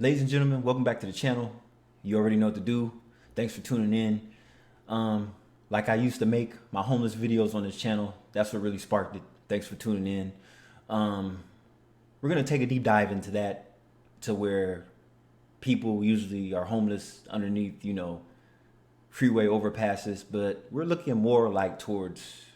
Ladies and gentlemen, welcome back to the channel. You already know what to do. Thanks for tuning in. Like I used to make my homeless videos on this channel. That's what really sparked it. Thanks for tuning in. We're gonna take a deep dive into that, to where people usually are homeless underneath, freeway overpasses, but we're looking more like towards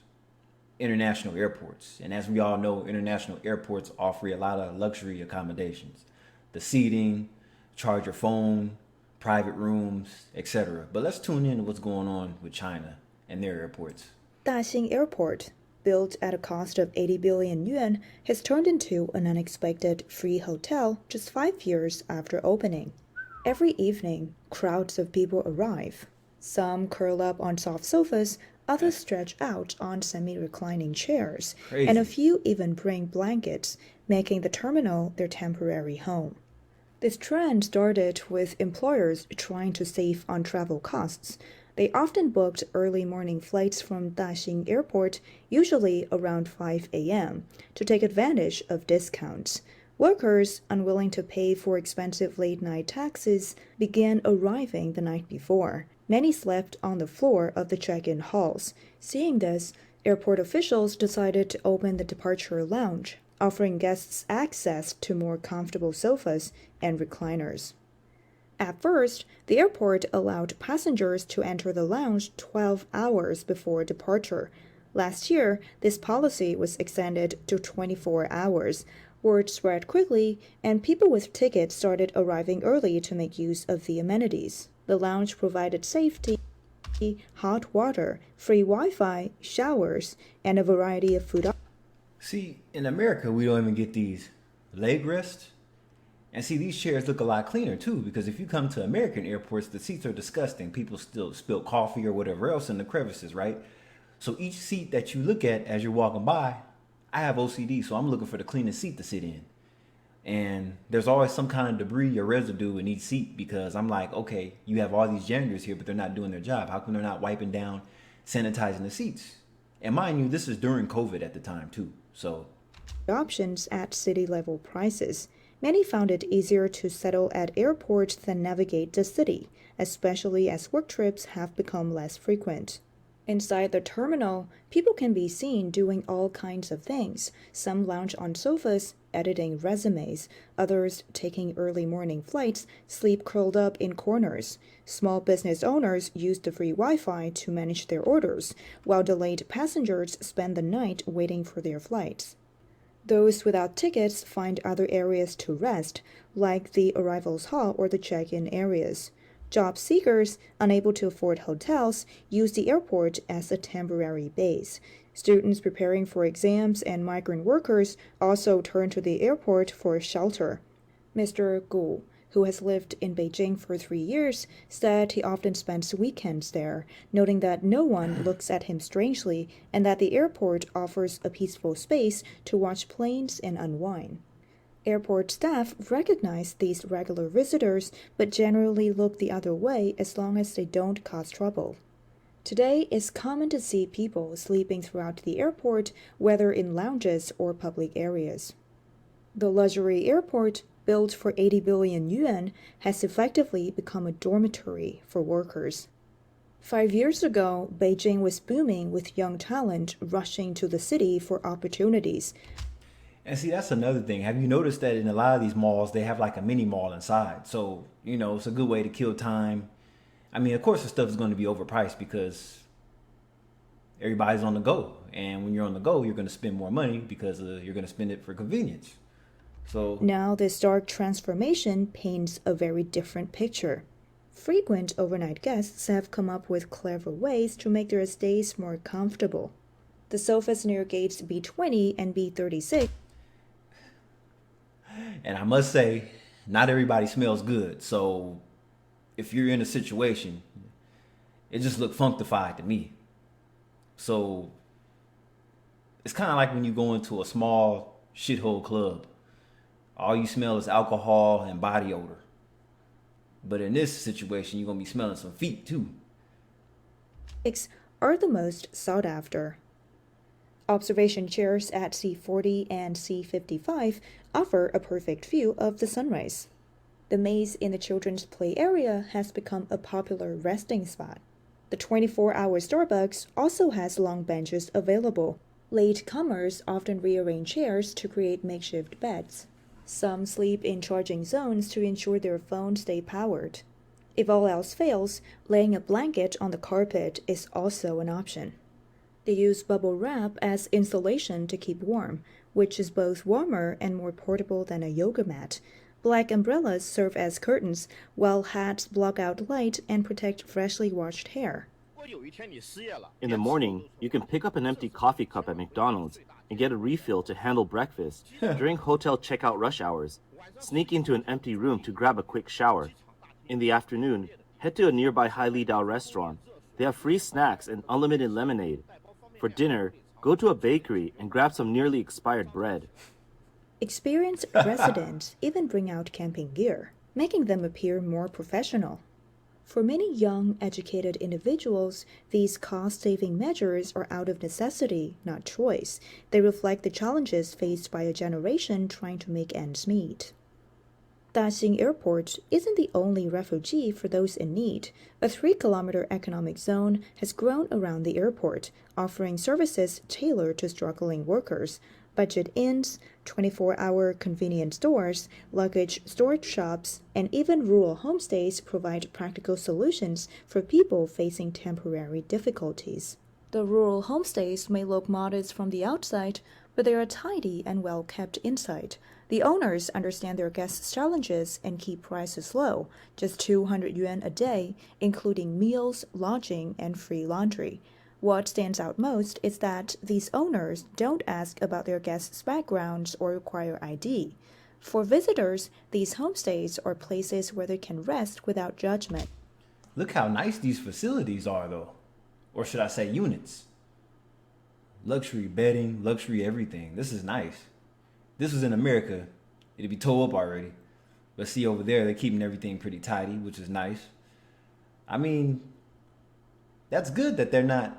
international airports. And as we all know, international airports offer a lot of luxury accommodations. The seating, charge your phone, private rooms, etc. But let's tune in to what's going on with China and their airports. Daxing Airport, built at a cost of 80 billion yuan, has turned into an unexpected free hotel just 5 years after opening. Every evening, crowds of people arrive. Some curl up on soft sofas, others stretch out on semi-reclining chairs, and a Crazy. few even bring blankets, making the terminal their temporary home. This trend started with employers trying to save on travel costs. They often booked early morning flights from Daxing Airport, usually around 5 a.m., to take advantage of discounts. Workers, unwilling to pay for expensive late-night taxis, began arriving the night before. Many slept on the floor of the check-in halls. Seeing this, airport officials decided to open the departure lounge, offering guests access to more comfortable sofas and recliners. At first, the airport allowed passengers to enter the lounge 12 hours before departure. Last year, this policy was extended to 24 hours. Word spread quickly, and people with tickets started arriving early to make use of the amenities. The lounge provided safety, hot water, free Wi-Fi, showers, and a variety of food. See, in America, we don't even get these leg rests. And see, these chairs look a lot cleaner too, because if you come to American airports, the seats are disgusting. People still spill coffee or whatever else in the crevices, right? So each seat that you look at as you're walking by, I have OCD, so I'm looking for the cleanest seat to sit in. And there's always some kind of debris or residue in each seat, because I'm like, okay, you have all these janitors here, but they're not doing their job. How come they're not wiping down, sanitizing the seats? And mind you, this is during COVID at the time too. So Options at city level prices. Many found it easier to settle at airports than navigate the city, especially as work trips have become less frequent. Inside the terminal, people can be seen doing all kinds of things. Some lounge on sofas, editing resumes, others taking early morning flights, sleep curled up in corners. Small business owners use the free Wi-Fi to manage their orders, while delayed passengers spend the night waiting for their flights. Those without tickets find other areas to rest, like the arrivals hall or the check-in areas. Job seekers, unable to afford hotels, use the airport as a temporary base. Students preparing for exams and migrant workers also turn to the airport for shelter. Mr. Gu, who has lived in Beijing for 3 years, said he often spends weekends there, noting that no one looks at him strangely and that the airport offers a peaceful space to watch planes and unwind. Airport staff recognize these regular visitors, but generally look the other way as long as they don't cause trouble. Today, it's common to see people sleeping throughout the airport, whether in lounges or public areas. The luxury airport, built for 80 billion yuan, has effectively become a dormitory for workers. 5 years ago, Beijing was booming with young talent rushing to the city for opportunities. and see, that's another thing. Have you noticed that in a lot of these malls, they have like a mini mall inside? So, it's a good way to kill time. I mean, of course, the stuff is going to be overpriced because everybody's on the go. And when you're on the go, you're going to spend more money because you're going to spend it for convenience. So, Now, this dark transformation paints a very different picture. Frequent overnight guests have come up with clever ways to make their stays more comfortable. The sofas near gates B20 and B36 and I must say, not everybody smells good. So, if you're in a situation, it just looked funkified to me. So, it's kind of like when you go into a small shithole club. All you smell is alcohol and body odor. But in this situation, you're going to be smelling some feet too. are the most sought after. Observation chairs at C40 and C55 offer a perfect view of the sunrise. The maze in the children's play area has become a popular resting spot. The 24-hour Starbucks also has long benches available. Latecomers often rearrange chairs to create makeshift beds. Some sleep in charging zones to ensure their phones stay powered. If all else fails, laying a blanket on the carpet is also an option. They use bubble wrap as insulation to keep warm, which is both warmer and more portable than a yoga mat. Black umbrellas serve as curtains, while hats block out light and protect freshly washed hair. In the morning, you can pick up an empty coffee cup at McDonald's and get a refill to handle breakfast during hotel checkout rush hours. Sneak into an empty room to grab a quick shower. In the afternoon, head to a nearby Hailidao restaurant. They have free snacks and unlimited lemonade. For dinner, go to a bakery and grab some nearly expired bread. Experienced residents even bring out camping gear, making them appear more professional. For many young, educated individuals, these cost-saving measures are out of necessity, not choice. They reflect the challenges faced by a generation trying to make ends meet. Daxing Airport isn't the only refuge for those in need. A 3-kilometer economic zone has grown around the airport, offering services tailored to struggling workers. Budget inns, 24-hour convenience stores, luggage storage shops, and even rural homestays provide practical solutions for people facing temporary difficulties. The rural homestays may look modest from the outside, but they are tidy and well kept inside. The owners understand their guests' challenges and keep prices low, just 200 yuan a day, including meals, lodging, and free laundry. What stands out most is that these owners don't ask about their guests' backgrounds or require ID. For visitors, these homestays are places where they can rest without judgment. Look how nice these facilities are, though. Or should I say units? Luxury bedding, luxury everything. This is nice. This was in America, it'd be tore up already. But see, over there, they're keeping everything pretty tidy, which is nice. I mean, that's good that they're not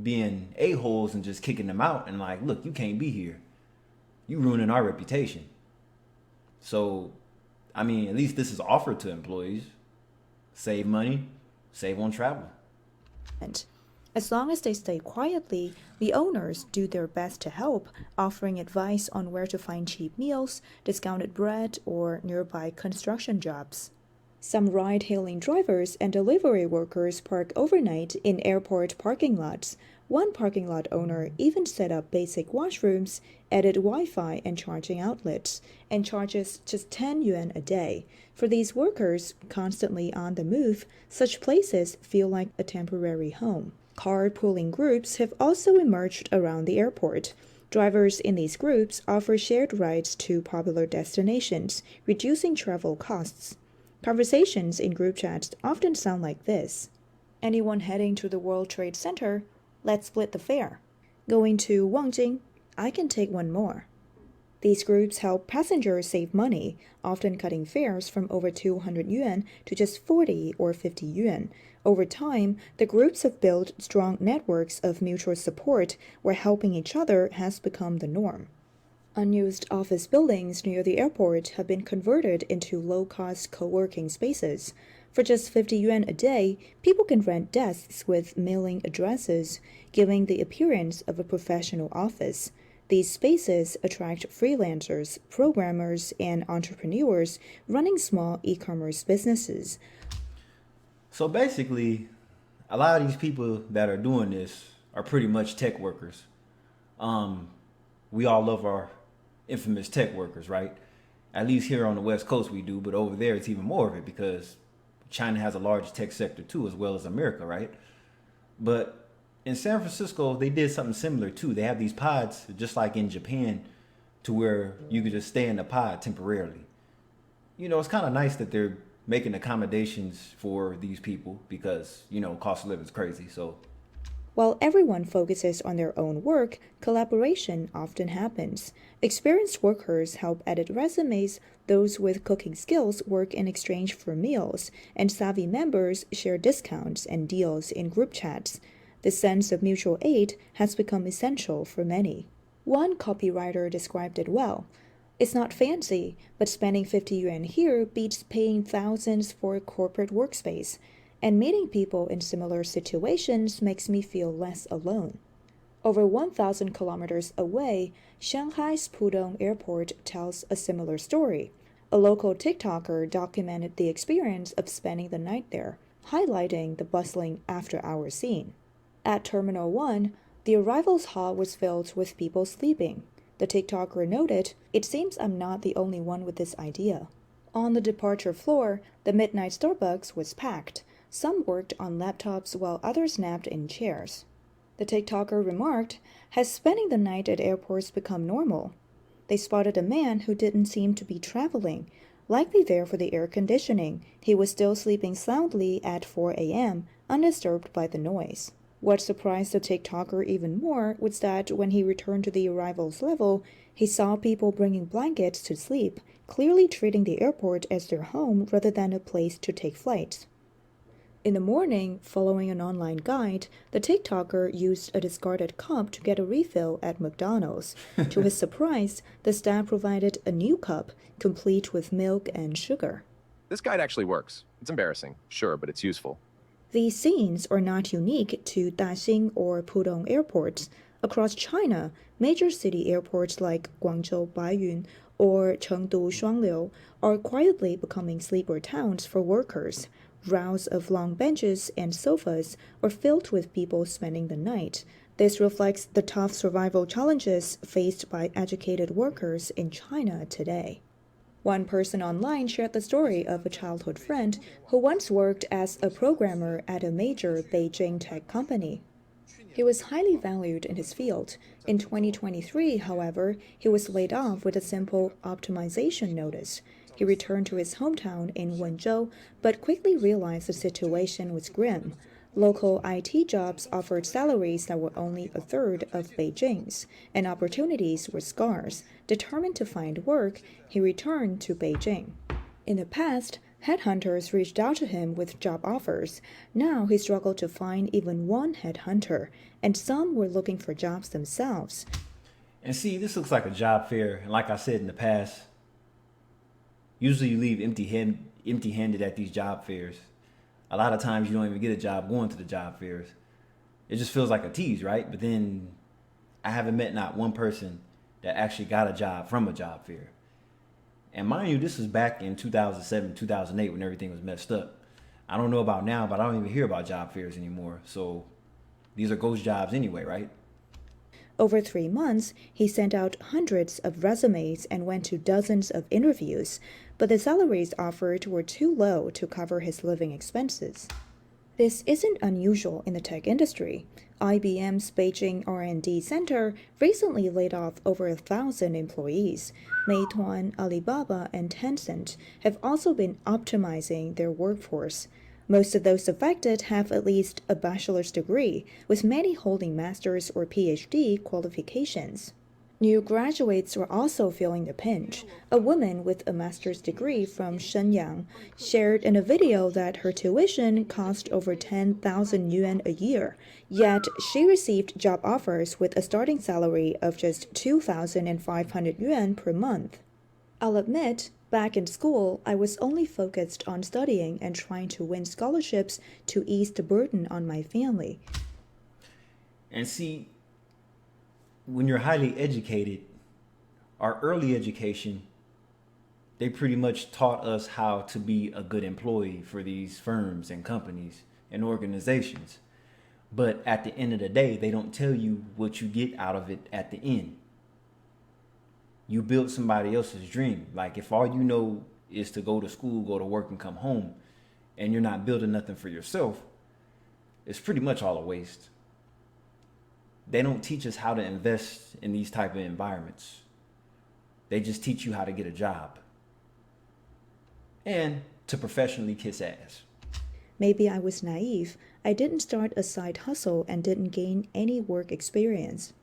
being a-holes and just kicking them out and like, look, you can't be here. You ruining our reputation. So, I mean, at least this is offered to employees. Save money, save on travel. As long as they stay quietly, the owners do their best to help, offering advice on where to find cheap meals, discounted bread, or nearby construction jobs. Some ride-hailing drivers and delivery workers park overnight in airport parking lots. One parking lot owner even set up basic washrooms, added Wi-Fi and charging outlets, and charges just 10 yuan a day. For these workers, constantly on the move, such places feel like a temporary home. Carpooling groups have also emerged around the airport. Drivers in these groups offer shared rides to popular destinations, reducing travel costs. Conversations in group chats often sound like this. Anyone heading to the World Trade Center? Let's split the fare. Going to Wangjing? I can take one more. These groups help passengers save money, often cutting fares from over 200 yuan to just 40 or 50 yuan. Over time, the groups have built strong networks of mutual support where helping each other has become the norm. Unused office buildings near the airport have been converted into low-cost co-working spaces. For just 50 yuan a day, people can rent desks with mailing addresses, giving the appearance of a professional office. These spaces attract freelancers, programmers, and entrepreneurs running small e-commerce businesses. So basically, a lot of these people that are doing this are pretty much tech workers. We all love our infamous tech workers, right? At least here on the West Coast we do, but over there it's even more of it because China has a large tech sector too, as well as America, right? But in San Francisco, they did something similar too. They have these pods, just like in Japan, to where you could just stay in the pod temporarily. You know, it's kind of nice that they're making accommodations for these people because, you know, cost of living is crazy. So while everyone focuses on their own work, collaboration often happens. Experienced workers help edit resumes, those with cooking skills work in exchange for meals, and savvy members share discounts and deals in group chats. The sense of mutual aid has become essential for many. One copywriter described it well. It's not fancy, but spending 50 yuan here beats paying thousands for a corporate workspace, and meeting people in similar situations makes me feel less alone. Over 1,000 kilometers away, Shanghai's Pudong Airport tells a similar story. A local TikToker documented the experience of spending the night there, highlighting the bustling after-hours scene. At Terminal 1, the arrivals hall was filled with people sleeping. The TikToker noted, "It seems I'm not the only one with this idea." On the departure floor, the midnight Starbucks was packed. Some worked on laptops while others napped in chairs. The TikToker remarked, "Has spending the night at airports become normal?" They spotted a man who didn't seem to be traveling, likely there for the air conditioning. He was still sleeping soundly at 4 a.m., undisturbed by the noise. What surprised the TikToker even more was that when he returned to the arrivals level, he saw people bringing blankets to sleep, clearly treating the airport as their home rather than a place to take flights. In the morning, following an online guide, the TikToker used a discarded cup to get a refill at McDonald's. To his surprise, the staff provided a new cup, complete with milk and sugar. This guide actually works. It's embarrassing, sure, but it's useful. These scenes are not unique to Daxing or Pudong airports. Across China, major city airports like Guangzhou Baiyun or Chengdu Shuangliu are quietly becoming sleeper towns for workers. Rows of long benches and sofas are filled with people spending the night. This reflects the tough survival challenges faced by educated workers in China today. One person online shared the story of a childhood friend who once worked as a programmer at a major Beijing tech company. He was highly valued in his field. In 2023, however, he was laid off with a simple optimization notice. He returned to his hometown in Wenzhou, but quickly realized the situation was grim. Local IT jobs offered salaries that were only a third of Beijing's, and opportunities were scarce. Determined to find work, he returned to Beijing. In the past, headhunters reached out to him with job offers. Now he struggled to find even one headhunter, and some were looking for jobs themselves. And see, this looks like a job fair. And like I said in the past, usually you leave empty-handed at these job fairs. A lot of times you don't even get a job going to the job fairs. It just feels like a tease, right? But then I haven't met not one person that actually got a job from a job fair. And mind you, this was back in 2007, 2008 when everything was messed up. I don't know about now, but I don't even hear about job fairs anymore. So these are ghost jobs anyway, right? Over 3 months, he sent out hundreds of resumes and went to dozens of interviews, but the salaries offered were too low to cover his living expenses. This isn't unusual in the tech industry. IBM's Beijing R&D Center recently laid off over 1,000 employees. Meituan, Alibaba, and Tencent have also been optimizing their workforce. Most of those affected have at least a bachelor's degree, with many holding master's or PhD qualifications. New graduates are also feeling the pinch. A woman with a master's degree from Shenyang shared in a video that her tuition cost over 10,000 yuan a year, yet she received job offers with a starting salary of just 2,500 yuan per month. "I'll admit, back in school, I was only focused on studying and trying to win scholarships to ease the burden on my family." And see, when you're highly educated, our early education, they pretty much taught us how to be a good employee for these firms and companies and organizations. But at the end of the day, they don't tell you what you get out of it at the end. You build somebody else's dream. Like if all you know is to go to school, go to work, and come home, and you're not building nothing for yourself, it's pretty much all a waste. They don't teach us how to invest in these type of environments. They just teach you how to get a job and to professionally kiss ass. Maybe I was naive. I didn't start a side hustle and didn't gain any work experience.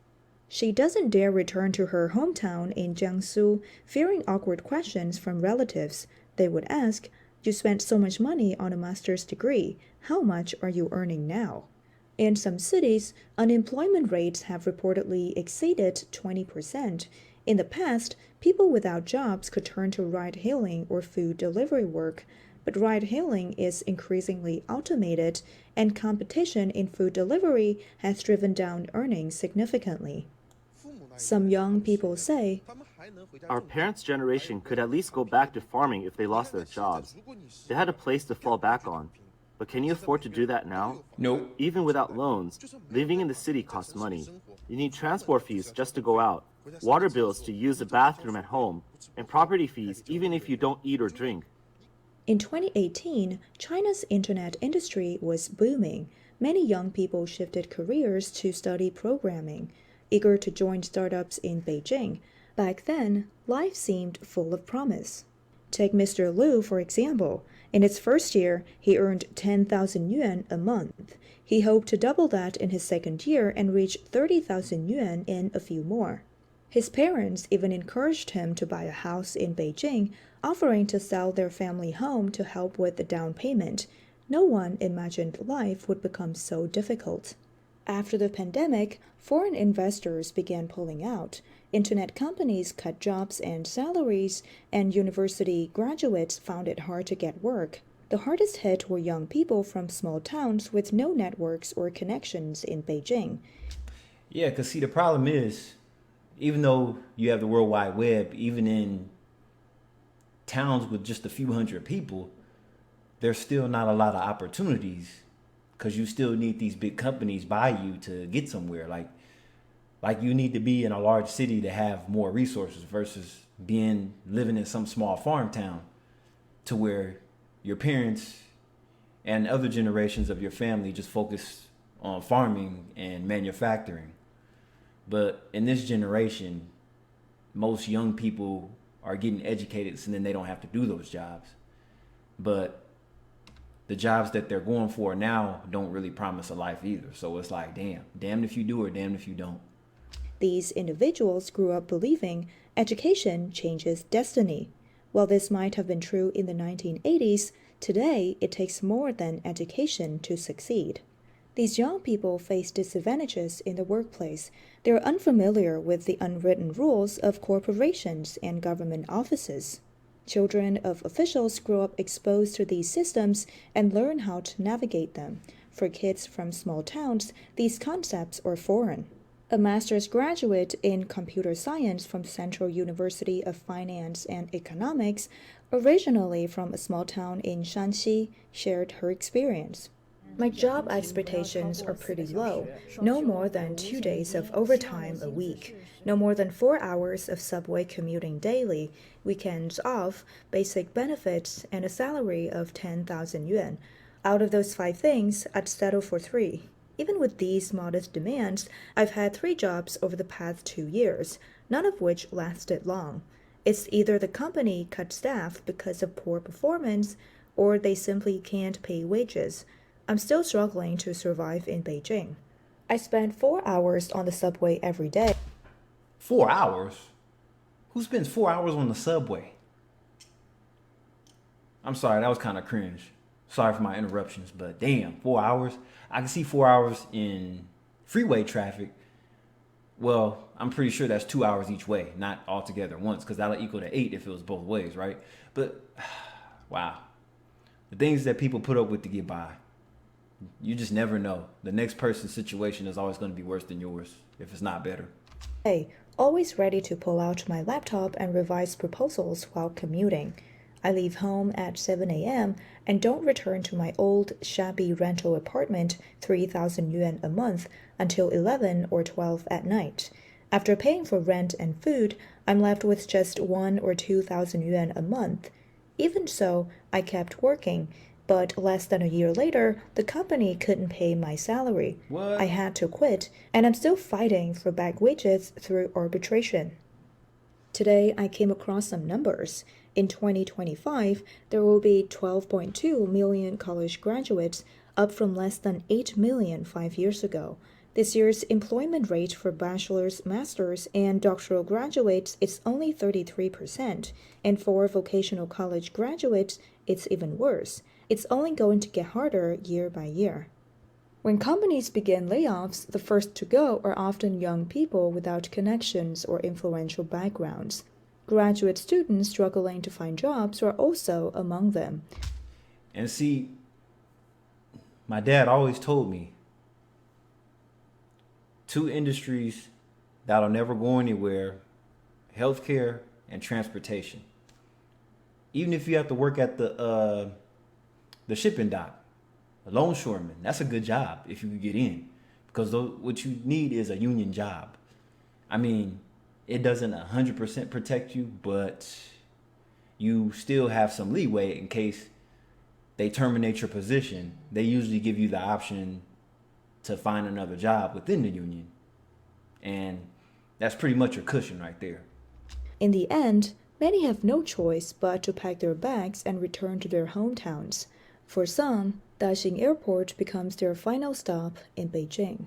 She doesn't dare return to her hometown in Jiangsu, fearing awkward questions from relatives. They would ask, "You spent so much money on a master's degree. How much are you earning now?" In some cities, unemployment rates have reportedly exceeded 20%. In the past, people without jobs could turn to ride-hailing or food delivery work, but ride-hailing is increasingly automated, and competition in food delivery has driven down earnings significantly. Some young people say, Our parents' generation could at least go back to farming if they lost their jobs. They had a place to fall back on. But can you afford to do that now? Nope. Even without loans, living in the city costs money. You need transport fees just to go out, water bills to use the bathroom at home, and property fees even if you don't eat or drink. In 2018, China's internet industry was booming. Many young people shifted careers to study programming, eager to join startups in Beijing. Back then, life seemed full of promise. Take Mr. Liu, for example. In his first year, he earned 10,000 yuan a month. He hoped to double that in his second year and reach 30,000 yuan in a few more. His parents even encouraged him to buy a house in Beijing, offering to sell their family home to help with the down payment. No one imagined life would become so difficult. After the pandemic, foreign investors began pulling out. Internet companies cut jobs and salaries, and university graduates found it hard to get work. The hardest hit were young people from small towns with no networks or connections in Beijing. Yeah, because see, the problem is, even though you have the World Wide Web, even in towns with just a few hundred people, there's still not a lot of opportunities because you still need these big companies by you to get somewhere. Like you need to be in a large city to have more resources versus living in some small farm town to where your parents and other generations of your family just focus on farming and manufacturing. But in this generation, most young people are getting educated so then they don't have to do those jobs. But the jobs that they're going for now don't really promise a life either. So it's like, damned if you do or damned if you don't. These individuals grew up believing education changes destiny. While this might have been true in the 1980s, today it takes more than education to succeed. These young people face disadvantages in the workplace. They're unfamiliar with the unwritten rules of corporations and government offices. Children of officials grow up exposed to these systems and learn how to navigate them. For kids from small towns, these concepts are foreign. A master's graduate in computer science from Central University of Finance and Economics, originally from a small town in Shanxi, shared her experience. My job expectations are pretty low. No more than 2 days of overtime a week. No more than 4 hours of subway commuting daily, weekends off, basic benefits, and a salary of 10,000 yuan. Out of those 5 things, I'd settle for 3. Even with these modest demands, I've had 3 jobs over the past 2 years, none of which lasted long. It's either the company cut staff because of poor performance, or they simply can't pay wages. I'm still struggling to survive in Beijing. I spend 4 hours on the subway every day. 4 hours? Who spends 4 hours on the subway? I'm sorry, that was kind of cringe. Sorry for my interruptions, but damn, 4 hours? I can see 4 hours in freeway traffic. Well, I'm pretty sure that's 2 hours each way, not all together once, because that'll equal to 8 if it was both ways, right? But, wow. The things that people put up with to get by. You just never know. The next person's situation is always going to be worse than yours, if it's not better. Hey, always ready to pull out my laptop and revise proposals while commuting. I leave home at 7 a.m. and don't return to my old, shabby rental apartment, 3,000 yuan a month, until 11 or 12 at night. After paying for rent and food, I'm left with just 1,000 or 2,000 yuan a month. Even so, I kept working, but less than a year later, the company couldn't pay my salary. What? I had to quit, and I'm still fighting for back wages through arbitration. Today, I came across some numbers. In 2025, there will be 12.2 million college graduates, up from less than 8 million 5 years ago. This year's employment rate for bachelor's, master's, and doctoral graduates is only 33%, and for vocational college graduates, it's even worse. It's only going to get harder year by year. When companies begin layoffs, the first to go are often young people without connections or influential backgrounds. Graduate students struggling to find jobs are also among them. And see, my dad always told me two industries that'll never go anywhere: healthcare and transportation. Even if you have to work at the shipping dock, a longshoreman, that's a good job if you can get in, because what you need is a union job. I mean, it doesn't 100% protect you, but you still have some leeway in case they terminate your position. They usually give you the option to find another job within the union, and that's pretty much your cushion right there. In the end, many have no choice but to pack their bags and return to their hometowns. For some, Daxing Airport becomes their final stop in Beijing.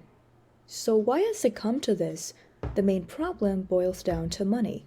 So why has it come to this? The main problem boils down to money.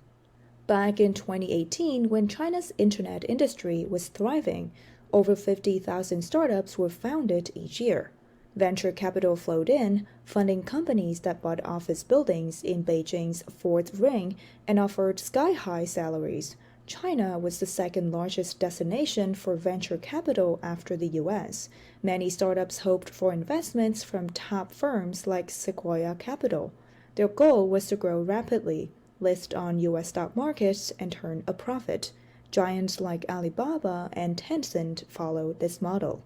Back in 2018, when China's internet industry was thriving, over 50,000 startups were founded each year. Venture capital flowed in, funding companies that bought office buildings in Beijing's Fourth Ring and offered sky-high salaries. China was the second largest destination for venture capital after the US. Many startups hoped for investments from top firms like Sequoia Capital. Their goal was to grow rapidly, list on US stock markets, and turn a profit. Giants like Alibaba and Tencent followed this model.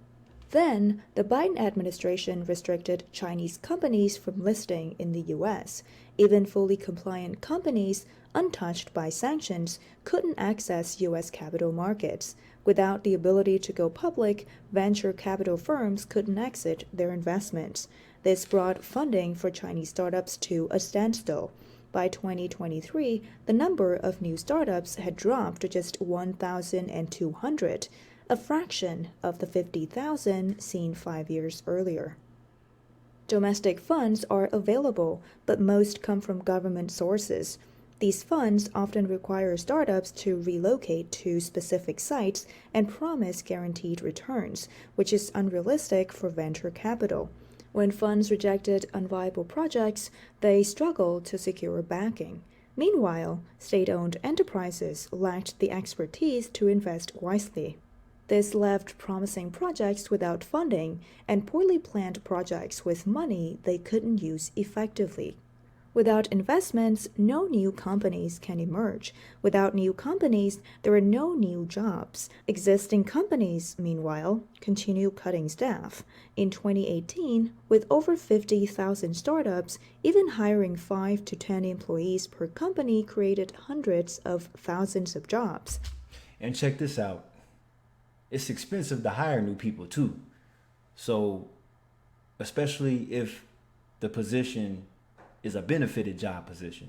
Then, the Biden administration restricted Chinese companies from listing in the US. Even fully compliant companies, untouched by sanctions, couldn't access US capital markets. Without the ability to go public, venture capital firms couldn't exit their investments. This brought funding for Chinese startups to a standstill. By 2023, the number of new startups had dropped to just 1,200, a fraction of the 50,000 seen 5 years earlier. Domestic funds are available, but most come from government sources. These funds often require startups to relocate to specific sites and promise guaranteed returns, which is unrealistic for venture capital. When funds rejected unviable projects, they struggled to secure backing. Meanwhile, state-owned enterprises lacked the expertise to invest wisely. This left promising projects without funding and poorly planned projects with money they couldn't use effectively. Without investments, no new companies can emerge. Without new companies, there are no new jobs. Existing companies, meanwhile, continue cutting staff. In 2018, with over 50,000 startups, even hiring 5 to 10 employees per company created hundreds of thousands of jobs. And check this out. It's expensive to hire new people too. So, especially if the position is a benefited job position.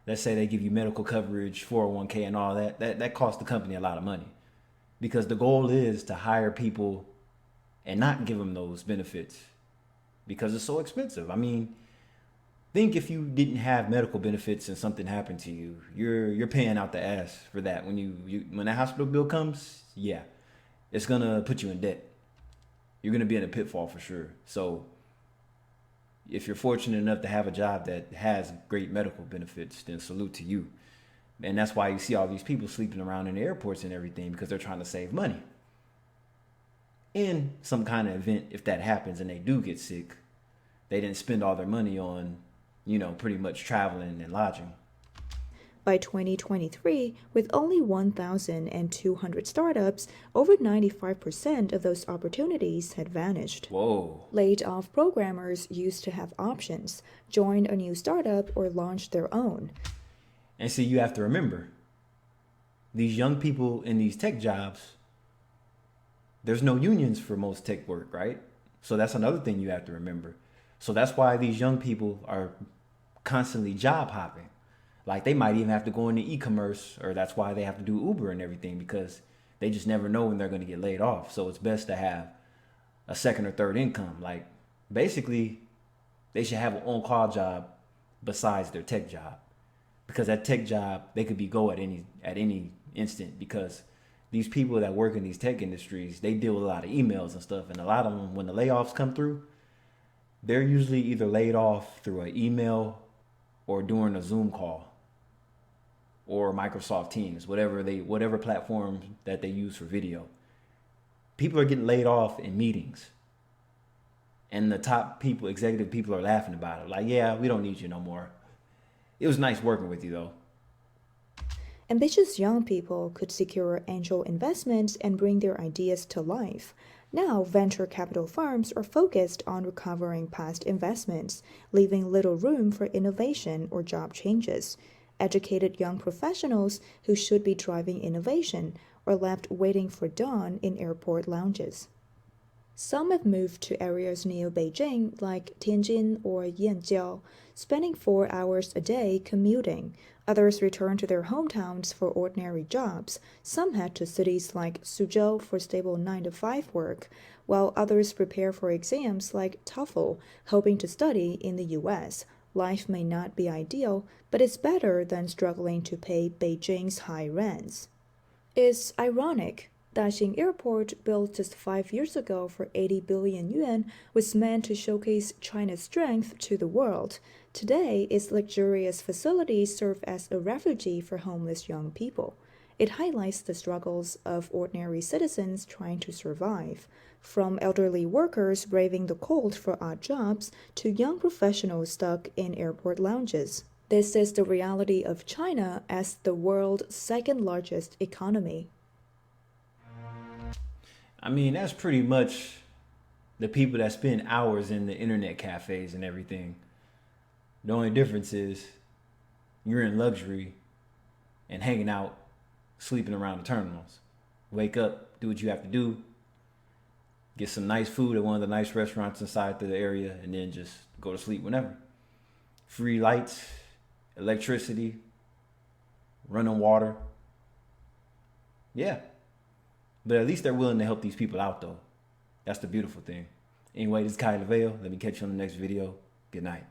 Let's say they give you medical coverage, 401k and all that costs the company a lot of money. Because the goal is to hire people and not give them those benefits because it's so expensive. I mean, think if you didn't have medical benefits and something happened to you, you're paying out the ass for that. When that hospital bill comes, yeah, it's gonna put you in debt. You're gonna be in a pitfall for sure. So if you're fortunate enough to have a job that has great medical benefits, then salute to you. And that's why you see all these people sleeping around in the airports and everything, because they're trying to save money. In some kind of event, if that happens and they do get sick, they didn't spend all their money on, pretty much traveling and lodging. By 2023, with only 1,200 startups, over 95% of those opportunities had vanished. Whoa. Laid-off programmers used to have options, join a new startup or launch their own. And see, you have to remember, these young people in these tech jobs, there's no unions for most tech work, right? So that's another thing you have to remember. So that's why these young people are constantly job hopping. Like they might even have to go into e-commerce, or that's why they have to do Uber and everything, because they just never know when they're going to get laid off. So it's best to have a second or third income. Like basically, they should have an on-call job besides their tech job, because that tech job, they could be go at any instant, because these people that work in these tech industries, they deal with a lot of emails and stuff, and a lot of them, when the layoffs come through, they're usually either laid off through an email or during a Zoom call or Microsoft Teams, whatever platform that they use for video. People are getting laid off in meetings. And the top people, executive people, are laughing about it. Like, yeah, we don't need you no more. It was nice working with you though. Ambitious young people could secure angel investments and bring their ideas to life. Now, venture capital firms are focused on recovering past investments, leaving little room for innovation or job changes. Educated young professionals who should be driving innovation are left waiting for dawn in airport lounges. Some have moved to areas near Beijing like Tianjin or Yanjiao, spending 4 hours a day commuting. Others return to their hometowns for ordinary jobs. Some head to cities like Suzhou for stable 9-to-5 work, while others prepare for exams like TOEFL, hoping to study in the US. Life may not be ideal, but it's better than struggling to pay Beijing's high rents. It's ironic. Daxing Airport, built just 5 years ago for 80 billion yuan, was meant to showcase China's strength to the world. Today, its luxurious facilities serve as a refuge for homeless young people. It highlights the struggles of ordinary citizens trying to survive, from elderly workers braving the cold for odd jobs to young professionals stuck in airport lounges. This is the reality of China as the world's second largest economy. I mean, that's pretty much the people that spend hours in the internet cafes and everything. The only difference is you're in luxury and hanging out, sleeping around the terminals. Wake up, do what you have to do, get some nice food at one of the nice restaurants inside the area, and then just go to sleep whenever. Free lights, electricity, running water. Yeah. But at least they're willing to help these people out, though. That's the beautiful thing. Anyway, this is Kai LaVale. Let me catch you on the next video. Good night.